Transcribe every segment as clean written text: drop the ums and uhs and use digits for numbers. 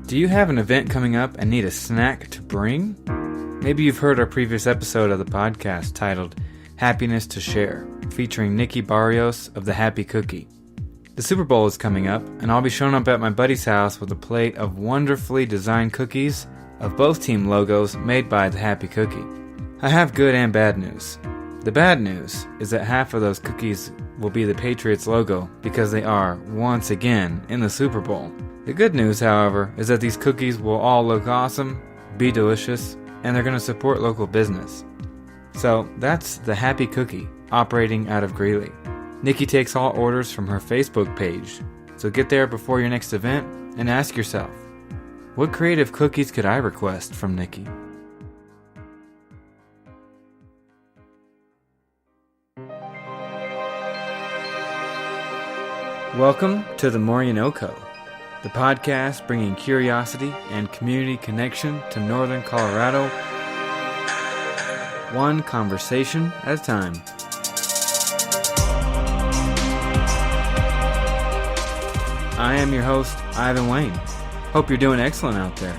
Do you have an event coming up and need a snack to bring? Maybe you've heard our previous episode of the podcast titled Happiness to Share, featuring Nikki Barrios of the Happy Cookie. The Super Bowl is coming up, and I'll be showing up at my buddy's house with a plate of wonderfully designed cookies of both team logos made by the Happy Cookie. I have good and bad news. The bad news is that half of those cookies will be the Patriots logo because they are, once again, in the Super Bowl. The good news, however, is that these cookies will all look awesome, be delicious, and they're going to support local business. So that's the Happy Cookie, operating out of Greeley. Nikki takes all orders from her Facebook page, so get there before your next event and ask yourself, what creative cookies could I request from Nikki? Welcome to the NoCo, the podcast bringing curiosity and community connection to northern Colorado, one conversation at a time. I am your host, Ivan Wayne. Hope you're doing excellent out there.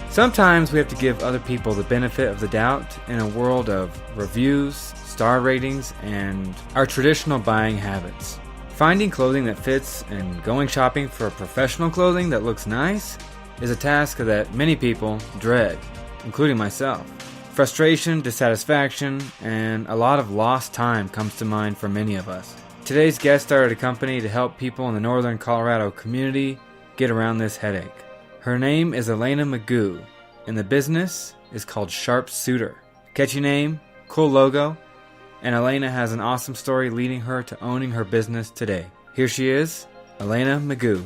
Sometimes we have to give other people the benefit of the doubt in a world of reviews, star ratings, and our traditional buying habits. Finding clothing that fits and going shopping for professional clothing that looks nice is a task that many people dread, including myself. Frustration, dissatisfaction, and a lot of lost time comes to mind for many of us. Today's guest started a company to help people in the northern Colorado community get around this headache. Her name is Elena Magoo, and the business is called Sharp Suitor. Catchy name, cool logo, and Elena has an awesome story leading her to owning her business today. Here she is, Elena Magoo.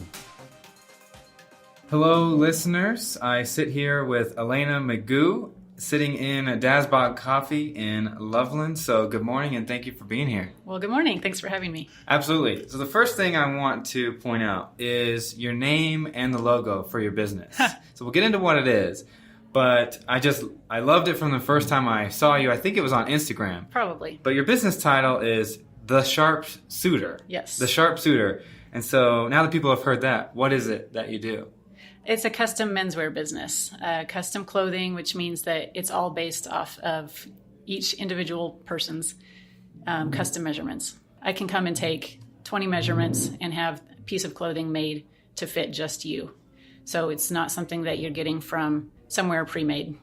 Hello, listeners. I sit here with Elena Magoo, sitting in Dasbog Coffee in Loveland. So good morning, and thank you for being here. Well, good morning. Thanks for having me. Absolutely. So the first thing I want to point out is your name and the logo for your business. So we'll get into what it is. But I loved it from the first time I saw you. I think it was on Instagram. Probably. But your business title is The Sharp Suitor. Yes. The Sharp Suitor. And so now that people have heard that, what is it that you do? It's a custom menswear business. Custom clothing, which means that it's all based off of each individual person's custom measurements. I can come and take 20 measurements and have a piece of clothing made to fit just you. So it's not something that you're getting from somewhere pre-made.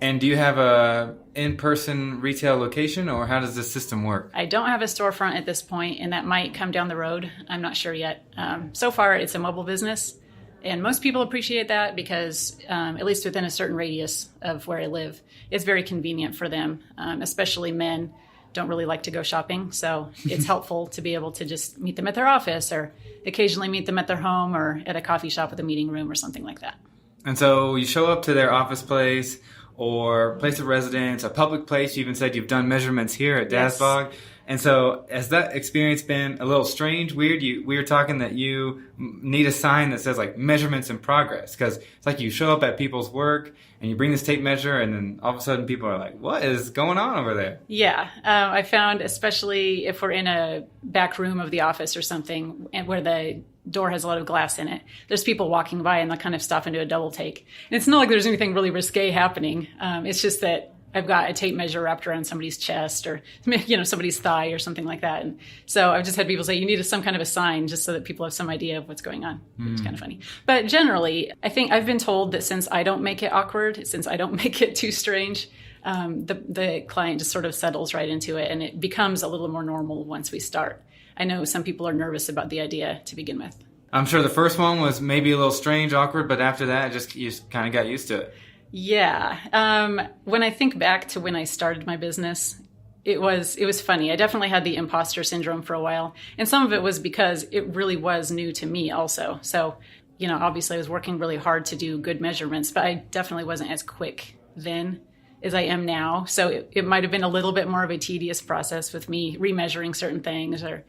And do you have a in-person retail location, or how does this system work? I don't have a storefront at this point, and that might come down the road. I'm not sure yet. So far, it's a mobile business, and most people appreciate that because, at least within a certain radius of where I live, it's very convenient for them, especially men don't really like to go shopping. So it's helpful to be able to just meet them at their office or occasionally meet them at their home or at a coffee shop with a meeting room or something like that. And so you show up to their office place or place of residence, a public place. You even said you've done measurements here at Dasbog. Yes. And so has that experience been a little strange, weird? We were talking that you need a sign that says like measurements in progress, because it's like you show up at people's work and you bring this tape measure and then all of a sudden people are like, what is going on over there? Yeah. I found, especially if we're in a back room of the office or something and where the door has a lot of glass in it, there's people walking by and they'll kind of stop and do a double take. And it's not like there's anything really risque happening. It's just that I've got a tape measure wrapped around somebody's chest or, somebody's thigh or something like that. And so I've just had people say, you need some kind of a sign just so that people have some idea of what's going on. It's kind of funny. But generally, I think I've been told that since I don't make it awkward, since I don't make it too strange, the client just sort of settles right into it and it becomes a little more normal once we start. I know some people are nervous about the idea to begin with. I'm sure the first one was maybe a little strange, awkward, but after that, you just kind of got used to it. Yeah. When I think back to when I started my business, it was funny. I definitely had the imposter syndrome for a while. And some of it was because it really was new to me also. So, obviously I was working really hard to do good measurements, but I definitely wasn't as quick then as I am now. So it might have been a little bit more of a tedious process with me remeasuring certain things or,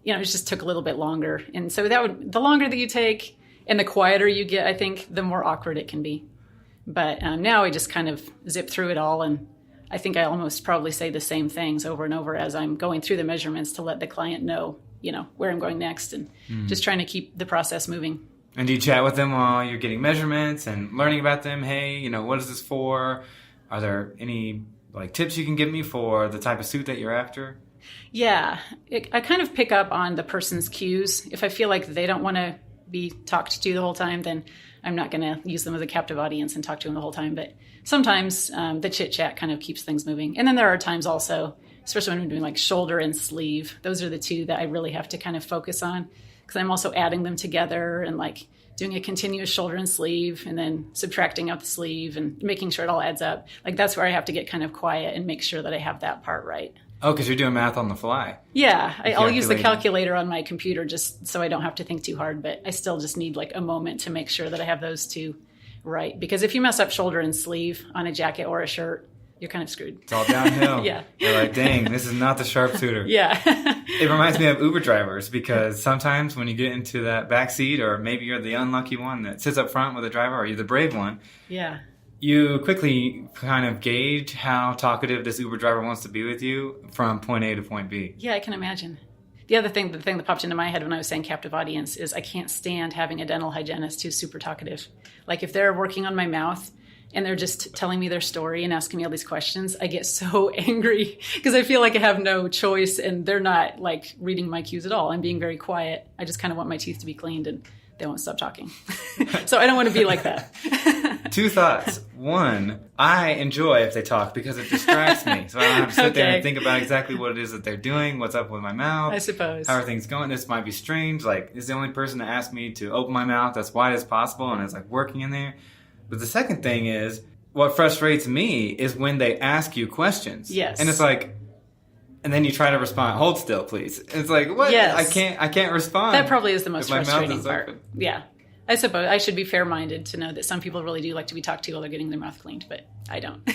it just took a little bit longer. And so the longer that you take and the quieter you get, I think the more awkward it can be. But now I just kind of zip through it all, and I think I almost probably say the same things over and over as I'm going through the measurements to let the client know where I'm going next, and just trying to keep the process moving. And do you chat with them while you're getting measurements and learning about them? Hey, what is this for? Are there any tips you can give me for the type of suit that you're after? Yeah, I kind of pick up on the person's cues. If I feel like they don't want to be talked to the whole time, then I'm not going to use them as a captive audience and talk to them the whole time. But sometimes the chit chat kind of keeps things moving. And then there are times also, especially when I'm doing shoulder and sleeve, those are the two that I really have to kind of focus on, because I'm also adding them together and doing a continuous shoulder and sleeve and then subtracting out the sleeve and making sure it all adds up. That's where I have to get kind of quiet and make sure that I have that part right. Oh, because you're doing math on the fly. Yeah, I'll use the calculator on my computer just so I don't have to think too hard, but I still just need a moment to make sure that I have those two right. Because if you mess up shoulder and sleeve on a jacket or a shirt, you're kind of screwed. It's all downhill. Yeah. You're like, dang, this is not the sharpshooter. Yeah. It reminds me of Uber drivers, because sometimes when you get into that back seat, or maybe you're the unlucky one that sits up front with a driver, or you're the brave one. Yeah. You quickly kind of gauge how talkative this Uber driver wants to be with you from point A to point B. Yeah, I can imagine. The thing that popped into my head when I was saying captive audience is I can't stand having a dental hygienist who's super talkative. If they're working on my mouth and they're just telling me their story and asking me all these questions, I get so angry because I feel like I have no choice and they're not reading my cues at all. I'm being very quiet. I just kind of want my teeth to be cleaned and they won't stop talking. So I don't want to be like that. Two thoughts. One, I enjoy if they talk because it distracts me. So I don't have to sit there and think about exactly what it is that they're doing, what's up with my mouth. I suppose. How are things going? This might be strange. This is the only person that asked me to open my mouth as wide as possible, and it's working in there. But the second thing is, what frustrates me is when they ask you questions. Yes. And it's and then you try to respond, hold still, please. It's what? Yes. I can't respond. That probably is the most frustrating part. Open. Yeah. I suppose I should be fair-minded to know that some people really do like to be talked to while they're getting their mouth cleaned, but I don't.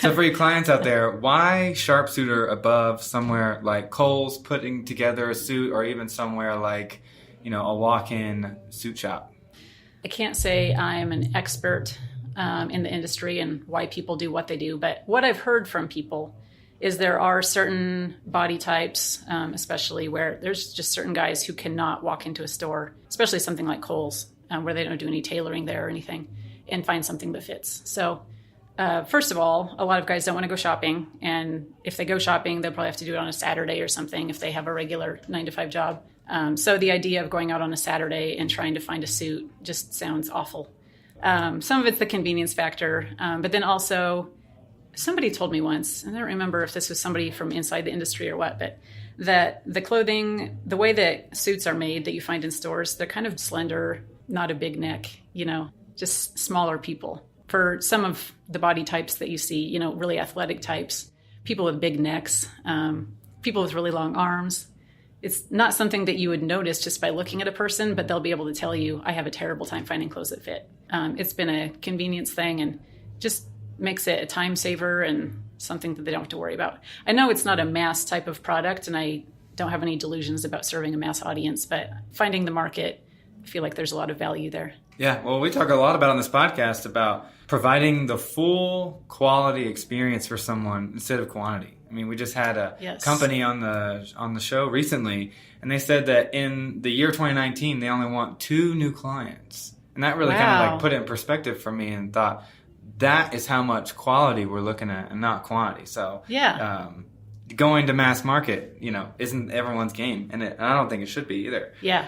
So for you clients out there, why sharpshooter above somewhere like Kohl's putting together a suit, or even somewhere a walk-in suit shop? I can't say I'm an expert in the industry and why people do what they do, but what I've heard from people is there are certain body types, especially where there's just certain guys who cannot walk into a store, especially something like Kohl's, where they don't do any tailoring there or anything, and find something that fits. So first of all, a lot of guys don't want to go shopping, and if they go shopping, they'll probably have to do it on a Saturday or something if they have a regular 9-to-5 job. So the idea of going out on a Saturday and trying to find a suit just sounds awful. Some of it's the convenience factor, but then also somebody told me once, and I don't remember if this was somebody from inside the industry or what, but that the clothing, the way that suits are made that you find in stores, they're kind of slender, not a big neck, just smaller people. For some of the body types that you see, really athletic types, people with big necks, people with really long arms, it's not something that you would notice just by looking at a person, but they'll be able to tell you, I have a terrible time finding clothes that fit. It's been a convenience thing and just makes it a time saver and something that they don't have to worry about. I know it's not a mass type of product, and I don't have any delusions about serving a mass audience, but finding the market, I feel like there's a lot of value there. Yeah, well, we talk a lot about on this podcast about providing the full quality experience for someone instead of quantity. I mean, we just had a company on the show recently, and they said that in the year 2019, they only want 2 new clients. And that really kind of put it in perspective for me, and thought, that is how much quality we're looking at and not quantity. So going to mass market, isn't everyone's game. And I don't think it should be either. Yeah.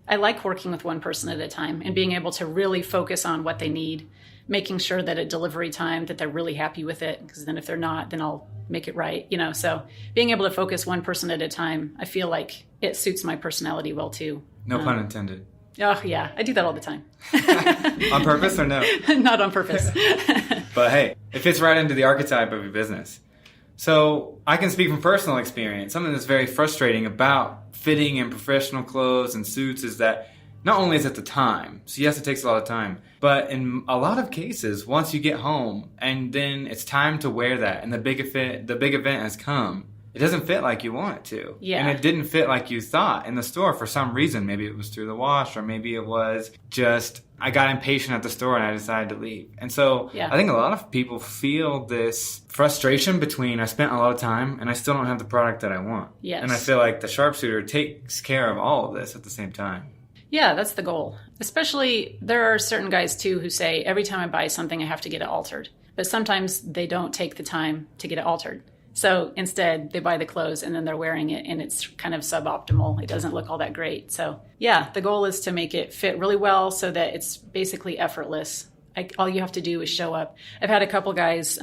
I like working with one person at a time and being able to really focus on what they need, making sure that at delivery time that they're really happy with it. Because then if they're not, then I'll make it right. So being able to focus one person at a time, I feel like it suits my personality well too. No pun intended. Oh, yeah. I do that all the time. On purpose or no? Not on purpose. But hey, it fits right into the archetype of your business. So I can speak from personal experience. Something that's very frustrating about fitting in professional clothes and suits is that not only is it the time, so yes, it takes a lot of time, but in a lot of cases, once you get home and then it's time to wear that and the big event has come, it doesn't fit like you want it to. Yeah. And it didn't fit like you thought in the store for some reason. Maybe it was through the wash, or maybe it was just I got impatient at the store and I decided to leave. And so I think a lot of people feel this frustration between I spent a lot of time and I still don't have the product that I want. Yes. And I feel like the sharpshooter takes care of all of this at the same time. Yeah, that's the goal. Especially, there are certain guys, too, who say, every time I buy something, I have to get it altered. But sometimes they don't take the time to get it altered. So instead, they buy the clothes and then they're wearing it and it's kind of suboptimal. It doesn't look all that great. So yeah, the goal is to make it fit really well so that it's basically effortless. All you have to do is show up. I've had a couple guys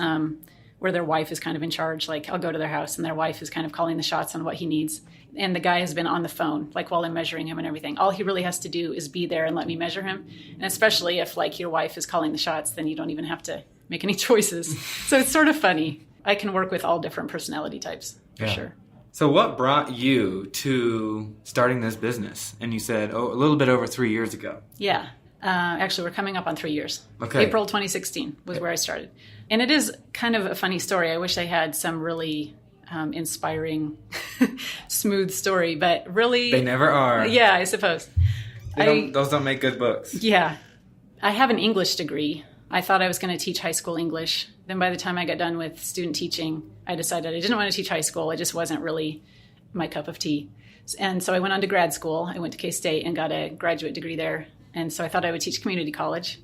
where their wife is kind of in charge. Like I'll go to their house and their wife is kind of calling the shots on what he needs. And the guy has been on the phone, like while I'm measuring him and everything. All he really has to do is be there and let me measure him. And especially if like your wife is calling the shots, then you don't even have to make any choices. So it's sort of funny. I can work with all different personality types, for sure. So what brought you to starting this business? And you said, a little bit over 3 years ago. Yeah. Actually, we're coming up on 3 years. Okay. April 2016 was where I started. And it is kind of a funny story. I wish I had some really inspiring, smooth story, but really... They never are. Yeah, I suppose. Those don't make good books. Yeah. I have an English degree. I thought I was going to teach high school English. Then by the time I got done with student teaching, I decided I didn't want to teach high school. It just wasn't really my cup of tea. And so I went on to grad school. I went to K-State and got a graduate degree there. And so I thought I would teach community college.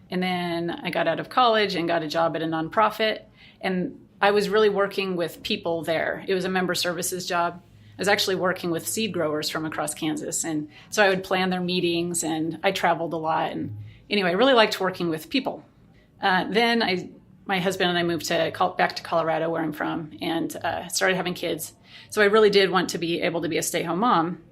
And then I got out of college and got a job at a nonprofit. And I was really working with people there. It was a member services job. I was actually working with seed growers from across Kansas. And so I would plan their meetings and I traveled a lot. And anyway, I really liked working with people. Then my husband and I moved back to Colorado, where I'm from, and started having kids. So I really did want to be able to be a stay-at-home mom.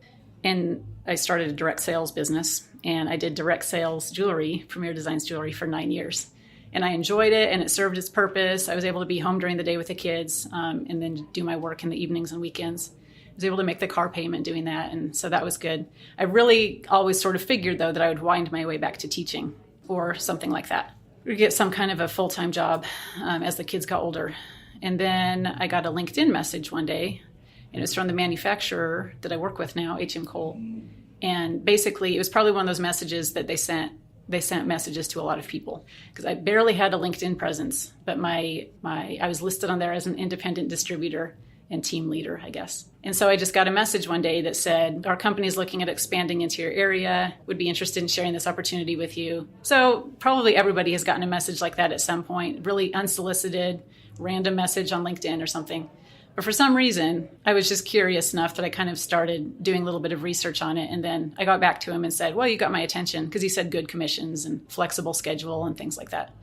And I started a direct sales business. And I did direct sales jewelry, Premier Designs jewelry, for 9 years. And I enjoyed it, and it served its purpose. I was able to be home during the day with the kids and then do my work in the evenings and weekends. I was able to make the car payment doing that, and so that was good. I really always sort of figured, though, that I would wind my way back to teaching or something like that. Or get some kind of a full-time job as the kids got older. And then I got a LinkedIn message one day, and it was from the manufacturer that I work with now, HM Cole. And basically, it was probably one of those messages that they sent messages to a lot of people, because I barely had a LinkedIn presence, but I was listed on there as an independent distributor and team leader, I guess. And so I just got a message one day that said, our company is looking at expanding into your area, would be interested in sharing this opportunity with you. So probably everybody has gotten a message like that at some point, really unsolicited, random message on LinkedIn or something. But for some reason, I was just curious enough that I kind of started doing a little bit of research on it. And then I got back to him and said, well, you got my attention, because he said good commissions and flexible schedule and things like that.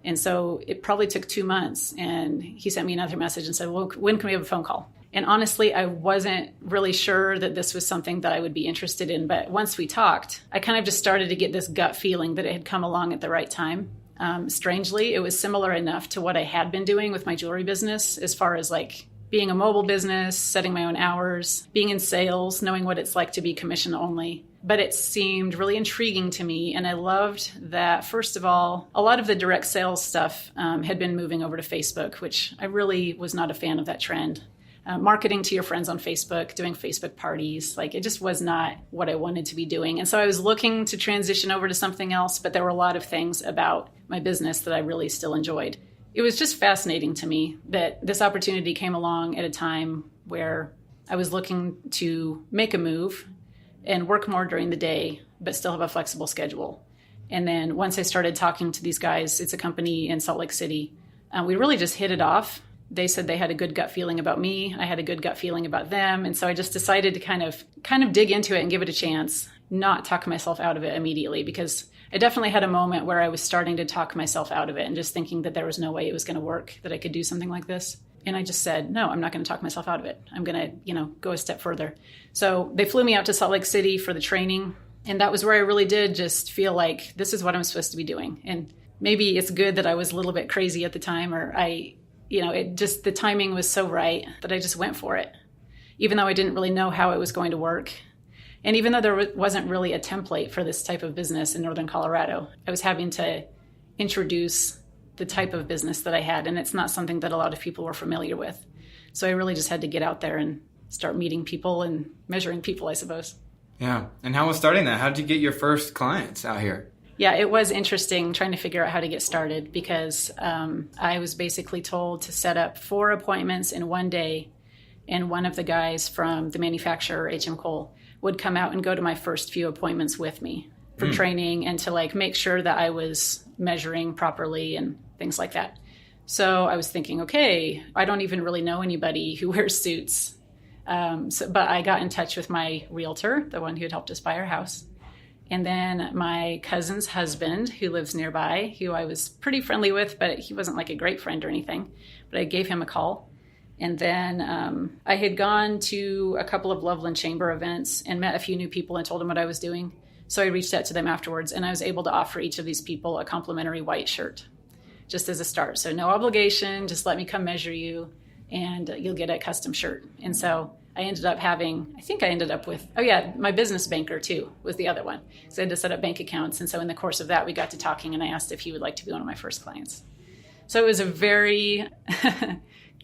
And so it probably took 2 months, and he sent me another message and said, well, when can we have a phone call? And honestly, I wasn't really sure that this was something that I would be interested in. But once we talked, I kind of just started to get this gut feeling that it had come along at the right time. Strangely, it was similar enough to what I had been doing with my jewelry business, as far as like being a mobile business, setting my own hours, being in sales, knowing what it's like to be commission only. But it seemed really intriguing to me. And I loved that, first of all, a lot of the direct sales stuff had been moving over to Facebook, which I really was not a fan of that trend. Marketing to your friends on Facebook, doing Facebook parties, like it just was not what I wanted to be doing. And so I was looking to transition over to something else, but there were a lot of things about my business that I really still enjoyed. It was just fascinating to me that this opportunity came along at a time where I was looking to make a move and work more during the day, but still have a flexible schedule. And then once I started talking to these guys, it's a company in Salt Lake City, we really just hit it off. They said they had a good gut feeling about me. I had a good gut feeling about them. And so I just decided to kind of dig into it and give it a chance, not talk myself out of it immediately, because I definitely had a moment where I was starting to talk myself out of it and just thinking that there was no way it was going to work, that I could do something like this. And I just said, no, I'm not going to talk myself out of it. I'm going to, go a step further. So they flew me out to Salt Lake City for the training. And that was where I really did just feel like this is what I'm supposed to be doing. And maybe it's good that I was a little bit crazy at the time, or the timing was so right that I just went for it, even though I didn't really know how it was going to work. And even though there wasn't really a template for this type of business in Northern Colorado, I was having to introduce the type of business that I had. And it's not something that a lot of people were familiar with. So I really just had to get out there and start meeting people and measuring people, I suppose. Yeah. And how was starting that? How did you get your first clients out here? Yeah, it was interesting trying to figure out how to get started because I was basically told to set up 4 appointments in one day, and one of the guys from the manufacturer, HM Cole, would come out and go to my first few appointments with me for training and to like make sure that I was measuring properly and things like that. So I was thinking, okay, I don't even really know anybody who wears suits. But I got in touch with my realtor, the one who had helped us buy our house. And then my cousin's husband, who lives nearby, who I was pretty friendly with, but he wasn't like a great friend or anything. But I gave him a call. And then I had gone to a couple of Loveland Chamber events and met a few new people and told them what I was doing. So I reached out to them afterwards, and I was able to offer each of these people a complimentary white shirt just as a start. So no obligation, just let me come measure you, and you'll get a custom shirt. And so I ended up with, my business banker too was the other one. So I had to set up bank accounts. And so in the course of that, we got to talking, and I asked if he would like to be one of my first clients. So it was a very,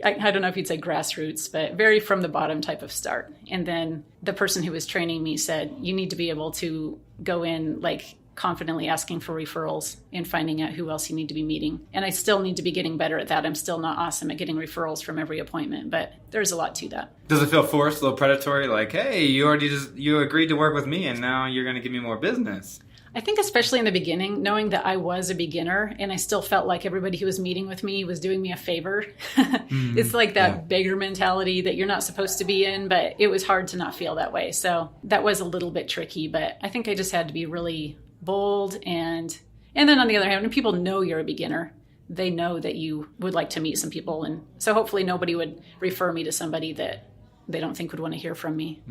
I don't know if you'd say grassroots, but very from the bottom type of start. And then the person who was training me said, you need to be able to go in like confidently asking for referrals and finding out who else you need to be meeting. And I still need to be getting better at that. I'm still not awesome at getting referrals from every appointment, but there's a lot to that. Does it feel forced, a little predatory? Like, hey, you agreed to work with me and now you're going to give me more business. I think especially in the beginning, knowing that I was a beginner and I still felt like everybody who was meeting with me was doing me a favor. It's like that beggar mentality that you're not supposed to be in, but it was hard to not feel that way. So that was a little bit tricky, but I think I just had to be really bold. And then on the other hand, when people know you're a beginner, they know that you would like to meet some people. And so hopefully nobody would refer me to somebody that they don't think would want to hear from me.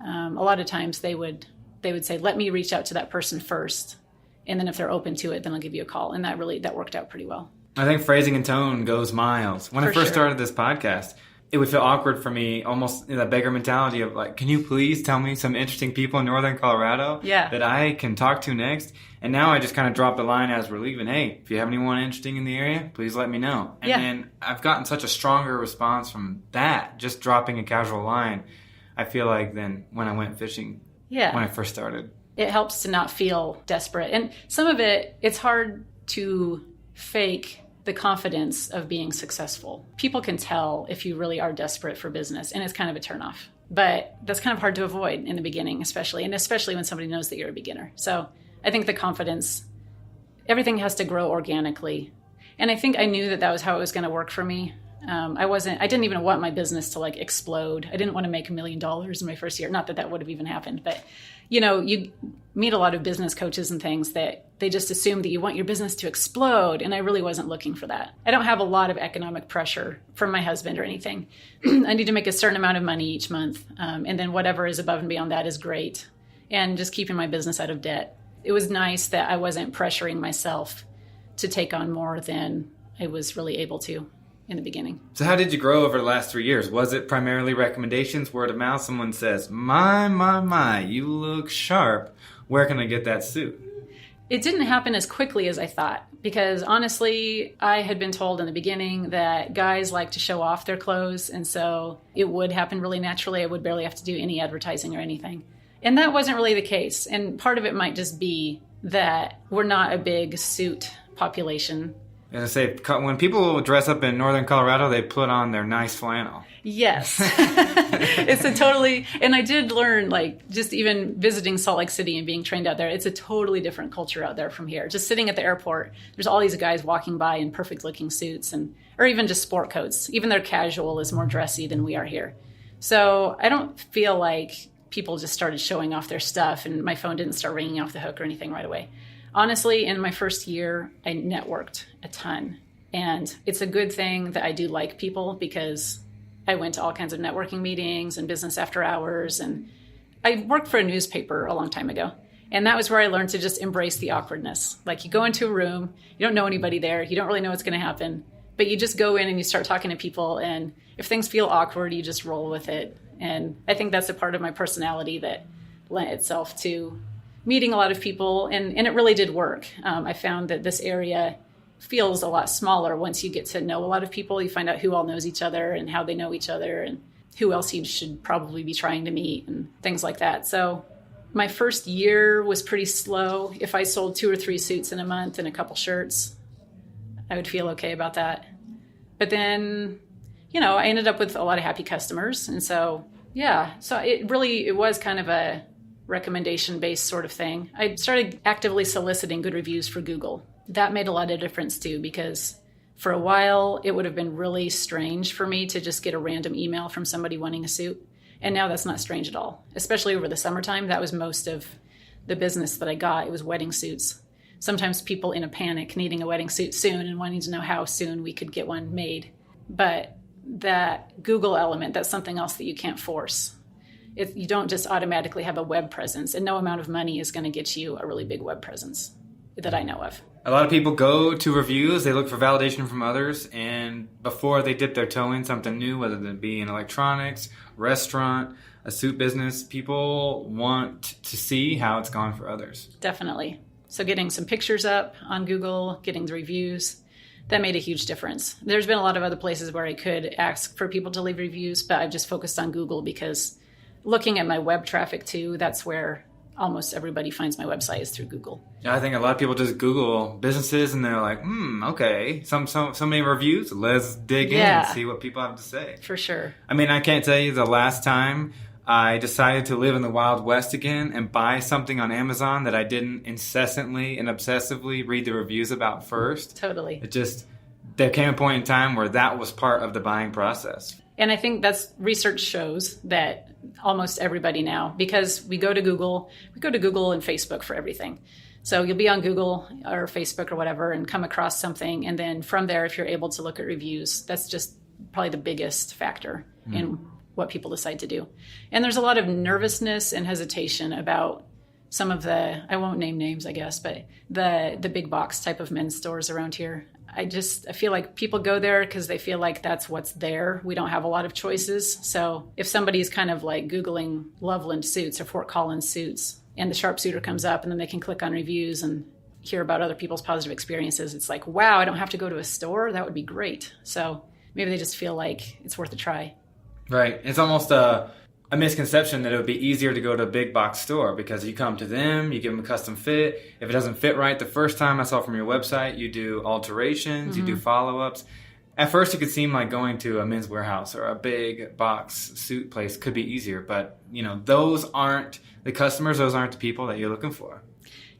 A lot of times they would say, let me reach out to that person first. And then if they're open to it, then I'll give you a call. And that worked out pretty well. I think phrasing and tone goes miles. When I first started this podcast, it would feel awkward for me, almost in that beggar mentality of like, can you please tell me some interesting people in Northern Colorado that I can talk to next? And now I just kind of drop the line as we're leaving. Hey, if you have anyone interesting in the area, please let me know. And then I've gotten such a stronger response from that, just dropping a casual line, I feel like, than when I went fishing when I first started. It helps to not feel desperate. And some of it's hard to fake the confidence of being successful. People can tell if you really are desperate for business, and it's kind of a turnoff. But that's kind of hard to avoid in the beginning, especially when somebody knows that you're a beginner. So I think the confidence, everything has to grow organically. And I think I knew that was how it was going to work for me. I didn't even want my business to like explode. I didn't want to make $1 million in my first year. Not that would have even happened, but you meet a lot of business coaches and things that they just assume that you want your business to explode. And I really wasn't looking for that. I don't have a lot of economic pressure from my husband or anything. I need to make a certain amount of money each month. And then whatever is above and beyond that is great. And just keeping my business out of debt. It was nice that I wasn't pressuring myself to take on more than I was really able to in the beginning. So how did you grow over the last 3 years? Was it primarily recommendations, word of mouth? Someone says, my, you look sharp. Where can I get that suit? It didn't happen as quickly as I thought, because honestly, I had been told in the beginning that guys like to show off their clothes. And so it would happen really naturally. I would barely have to do any advertising or anything. And that wasn't really the case. And part of it might just be that we're not a big suit population. And I say, when people dress up in Northern Colorado, they put on their nice flannel. Yes. And I did learn, like, just even visiting Salt Lake City and being trained out there, it's a totally different culture out there from here. Just sitting at the airport, there's all these guys walking by in perfect looking suits or even just sport coats. Even their casual is more dressy than we are here. So I don't feel like people just started showing off their stuff and my phone didn't start ringing off the hook or anything right away. Honestly, in my first year, I networked a ton. And it's a good thing that I do like people, because I went to all kinds of networking meetings and business after hours. And I worked for a newspaper a long time ago. And that was where I learned to just embrace the awkwardness. Like, you go into a room, you don't know anybody there, you don't really know what's going to happen, but you just go in and you start talking to people. And if things feel awkward, you just roll with it. And I think that's a part of my personality that lent itself to meeting a lot of people, and it really did work. I found that this area feels a lot smaller once you get to know a lot of people. You find out who all knows each other and how they know each other and who else you should probably be trying to meet and things like that. So my first year was pretty slow. If I sold 2 or 3 suits in a month and a couple shirts, I would feel okay about that. But then, I ended up with a lot of happy customers. And so, so it was kind of a recommendation-based sort of thing. I started actively soliciting good reviews for Google. That made a lot of difference too, because for a while it would have been really strange for me to just get a random email from somebody wanting a suit. And now that's not strange at all, especially over the summertime. That was most of the business that I got. It was wedding suits. Sometimes people in a panic needing a wedding suit soon and wanting to know how soon we could get one made. But that Google element, that's something else that you can't force. You don't just automatically have a web presence, and no amount of money is going to get you a really big web presence that I know of. A lot of people go to reviews, they look for validation from others, and before they dip their toe in something new, whether it be in electronics, restaurant, a suit business, people want to see how it's gone for others. Definitely. So getting some pictures up on Google, getting the reviews, that made a huge difference. There's been a lot of other places where I could ask for people to leave reviews, but I've just focused on Google because looking at my web traffic too, that's where almost everybody finds my website is through Google. Yeah, I think a lot of people just Google businesses and they're like, okay, so many reviews. Let's dig in and see what people have to say. For sure. I mean, I can't tell you the last time I decided to live in the Wild West again and buy something on Amazon that I didn't incessantly and obsessively read the reviews about first. Totally. There came a point in time where that was part of the buying process. And I think that's research shows that almost everybody now, because we go to Google and Facebook for everything. So you'll be on Google or Facebook or whatever and come across something. And then from there, if you're able to look at reviews, that's just probably the biggest factor in what people decide to do. And there's a lot of nervousness and hesitation about some of the, I won't name names, I guess, but the big box type of men's stores around here. I feel like people go there because they feel like that's what's there. We don't have a lot of choices. So if somebody's kind of like Googling Loveland suits or Fort Collins suits and the sharpshooter comes up and then they can click on reviews and hear about other people's positive experiences, it's like, wow, I don't have to go to a store. That would be great. So maybe they just feel like it's worth a try. Right. It's almost a misconception that it would be easier to go to a big box store because you come to them, you give them a custom fit. If it doesn't fit right the first time, I saw from your website, you do alterations, you do follow-ups. At first, it could seem like going to a Men's Warehouse or a big box suit place could be easier, but those aren't the customers, those aren't the people that you're looking for.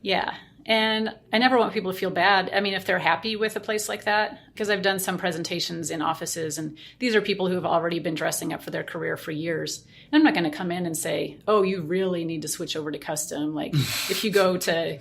Yeah. And I never want people to feel bad. I mean, if they're happy with a place like that, because I've done some presentations in offices, and these are people who have already been dressing up for their career for years. And I'm not going to come in and say, oh, you really need to switch over to custom. Like if you go to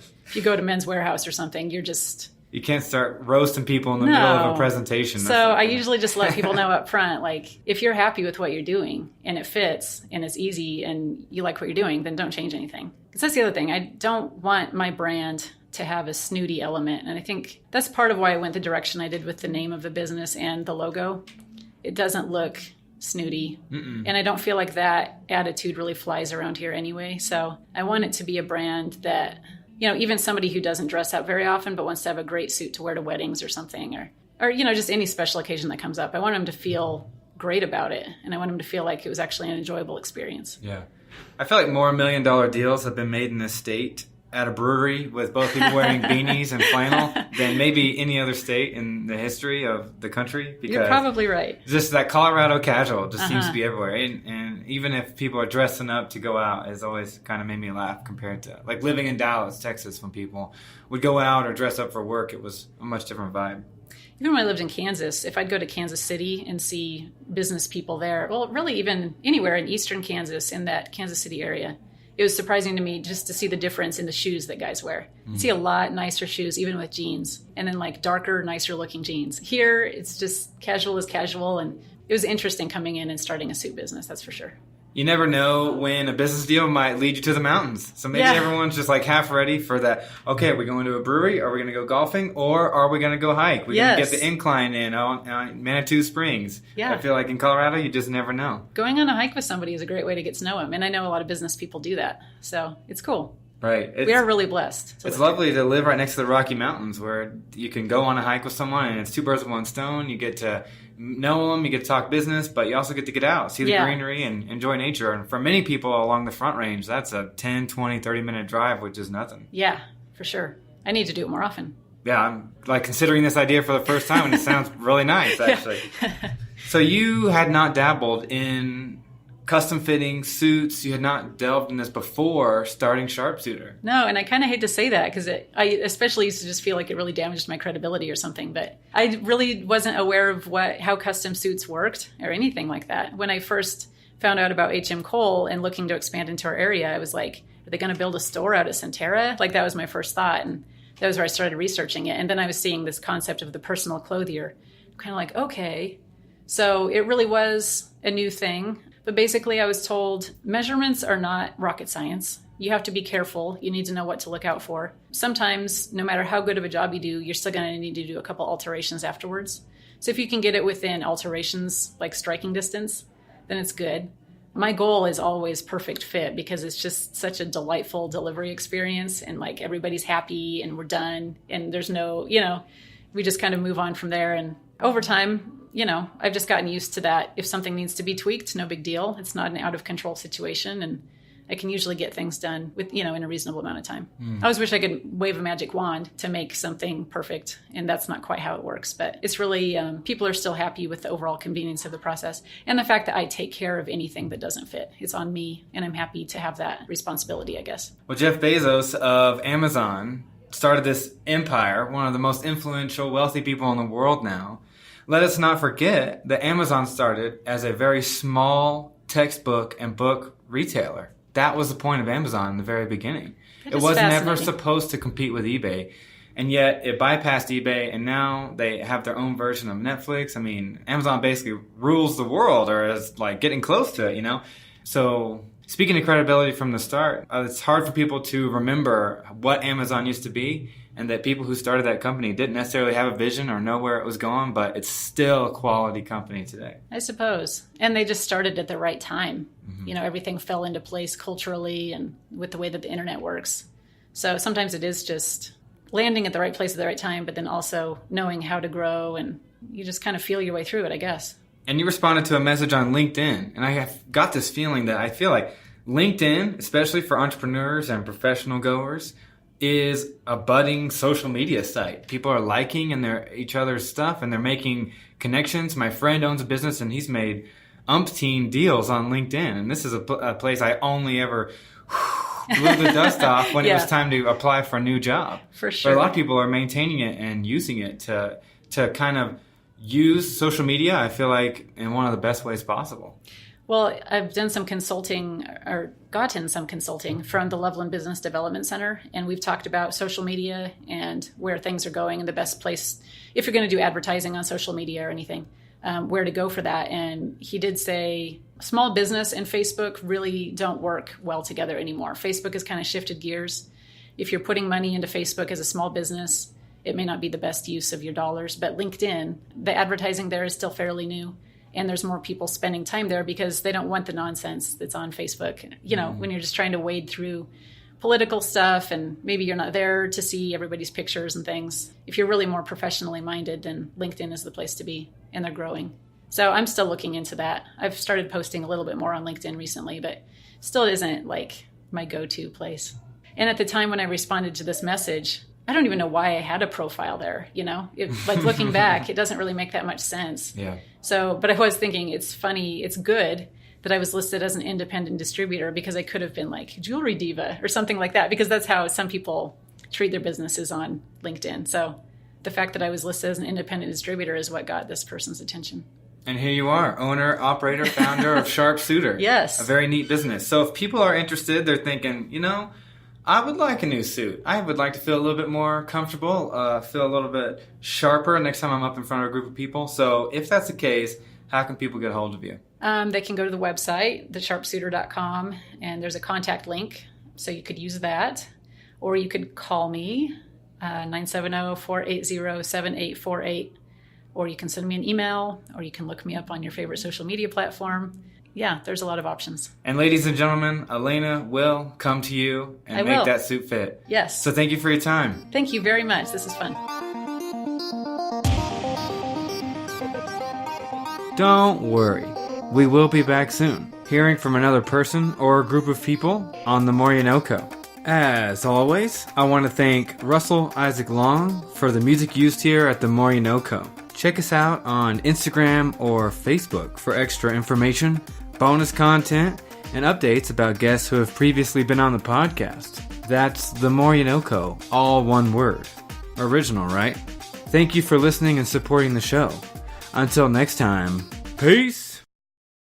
Men's Warehouse or something, you can't start roasting people in the middle of a presentation. So I usually just let people know up front, like, if you're happy with what you're doing and it fits and it's easy and you like what you're doing, then don't change anything. Because that's the other thing. I don't want my brand to have a snooty element. And I think that's part of why I went the direction I did with the name of the business and the logo. It doesn't look snooty. And I don't feel like that attitude really flies around here anyway. So I want it to be a brand that, even somebody who doesn't dress up very often but wants to have a great suit to wear to weddings or something, or just any special occasion that comes up. I want them to feel great about it, and I want them to feel like it was actually an enjoyable experience. Yeah. I feel like more $1 million deals have been made in this state at a brewery with both people wearing beanies and flannel than maybe any other state in the history of the country. Because you're probably right. Just that Colorado casual just seems to be everywhere. And even if people are dressing up to go out, it's always kind of made me laugh compared to like living in Dallas, Texas, when people would go out or dress up for work. It was a much different vibe. Even when I lived in Kansas, if I'd go to Kansas City and see business people there, well, really even anywhere in eastern Kansas, in that Kansas City area, it was surprising to me just to see the difference in the shoes that guys wear. You see a lot nicer shoes, even with jeans, and then like darker, nicer looking jeans. Here, it's just casual as casual, and it was interesting coming in and starting a suit business, that's for sure. You never know when a business deal might lead you to the mountains. So maybe everyone's just like half ready for that. Okay, are we going to a brewery? Are we going to go golfing? Or are we going to go hike? We're going to get the incline in on Manitou Springs. Yeah. I feel like in Colorado, you just never know. Going on a hike with somebody is a great way to get to know them. And I know a lot of business people do that. So it's cool. Right. We are really blessed. It's lovely to live right next to the Rocky Mountains where you can go on a hike with someone and it's two birds with one stone. You get to know them, you get to talk business, but you also get to get out, see the greenery and enjoy nature. And for many people along the Front Range, that's a 10, 20, 30-minute drive, which is nothing. Yeah, for sure. I need to do it more often. Yeah, I'm like considering this idea for the first time and it sounds really nice, actually. So you had not dabbled in custom fitting suits. You had not delved in this before starting Sharpshooter. No, and I kind of hate to say that because I especially used to just feel like it really damaged my credibility or something. But I really wasn't aware of how custom suits worked or anything like that. When I first found out about HM Cole and looking to expand into our area, I was like, are they going to build a store out at Centera? Like that was my first thought. And that was where I started researching it. And then I was seeing this concept of the personal clothier. Kind of like, okay. So it really was a new thing. But basically, I was told measurements are not rocket science. You have to be careful. You need to know what to look out for. Sometimes, no matter how good of a job you do, you're still going to need to do a couple alterations afterwards. So if you can get it within alterations, like striking distance, then it's good. My goal is always perfect fit because it's just such a delightful delivery experience and like everybody's happy and we're done and there's no, we just kind of move on from there. And over time, I've just gotten used to that. If something needs to be tweaked, no big deal. It's not an out of control situation. And I can usually get things done with, in a reasonable amount of time. I always wish I could wave a magic wand to make something perfect. And that's not quite how it works. But it's really, people are still happy with the overall convenience of the process. And the fact that I take care of anything that doesn't fit. It's on me. And I'm happy to have that responsibility, I guess. Well, Jeff Bezos of Amazon started this empire, one of the most influential, wealthy people in the world now. Let us not forget that Amazon started as a very small textbook and book retailer. That was the point of Amazon in the very beginning. It was never supposed to compete with eBay. And yet it bypassed eBay and now they have their own version of Netflix. I mean, Amazon basically rules the world or is like getting close to it, So speaking of credibility from the start, it's hard for people to remember what Amazon used to be. And that people who started that company didn't necessarily have a vision or know where it was going, but it's still a quality company today. I suppose. And they just started at the right time. Mm-hmm. Everything fell into place culturally and with the way that the internet works. So sometimes it is just landing at the right place at the right time, but then also knowing how to grow and you just kind of feel your way through it, I guess. And you responded to a message on LinkedIn. And I have got this feeling that I feel like LinkedIn, especially for entrepreneurs and professional goers, is a budding social media site. People are liking each other's stuff and they're making connections. My friend owns a business and he's made umpteen deals on LinkedIn. And this is a place I only ever blew the dust off when it was time to apply for a new job. For sure. But a lot of people are maintaining it and using it to kind of use social media, I feel like, in one of the best ways possible. Well, I've done some consulting or gotten some consulting from the Loveland Business Development Center, and we've talked about social media and where things are going and the best place, if you're going to do advertising on social media or anything, where to go for that. And he did say small business and Facebook really don't work well together anymore. Facebook has kind of shifted gears. If you're putting money into Facebook as a small business, it may not be the best use of your dollars, but LinkedIn, the advertising there is still fairly new. And there's more people spending time there because they don't want the nonsense that's on Facebook. When you're just trying to wade through political stuff and maybe you're not there to see everybody's pictures and things. If you're really more professionally minded, then LinkedIn is the place to be, and they're growing. So I'm still looking into that. I've started posting a little bit more on LinkedIn recently, but still isn't like my go-to place. And at the time when I responded to this message, I don't even know why I had a profile there, like looking back, it doesn't really make that much sense. Yeah. So, but I was thinking it's funny, it's good that I was listed as an independent distributor because I could have been like Jewelry Diva or something like that, because that's how some people treat their businesses on LinkedIn. So the fact that I was listed as an independent distributor is what got this person's attention. And here you are, owner, operator, founder of Sharpshooter. Yes. A very neat business. So if people are interested, they're thinking, I would like a new suit. I would like to feel a little bit more comfortable, feel a little bit sharper next time I'm up in front of a group of people. So if that's the case, how can people get a hold of you? They can go to the website, thesharpshooter.com, and there's a contact link, so you could use that. Or you could call me, 970-480-7848, or you can send me an email, or you can look me up on your favorite social media platform. yeah, there's a lot of options. And ladies and gentlemen, Elena will come to you and I make will. that suit fit. Yes. So thank you for your time. Thank you very much. This is fun. Don't worry. We will be back soon, hearing from another person or a group of people on the NoCo. As always, I want to thank Russell Isaac Long for the music used here at the NoCo. Check us out on Instagram or Facebook for extra information, bonus content, and updates about guests who have previously been on the podcast. That's the NoCo, all one word. Original, right? Thank you for listening and supporting the show. Until next time, peace!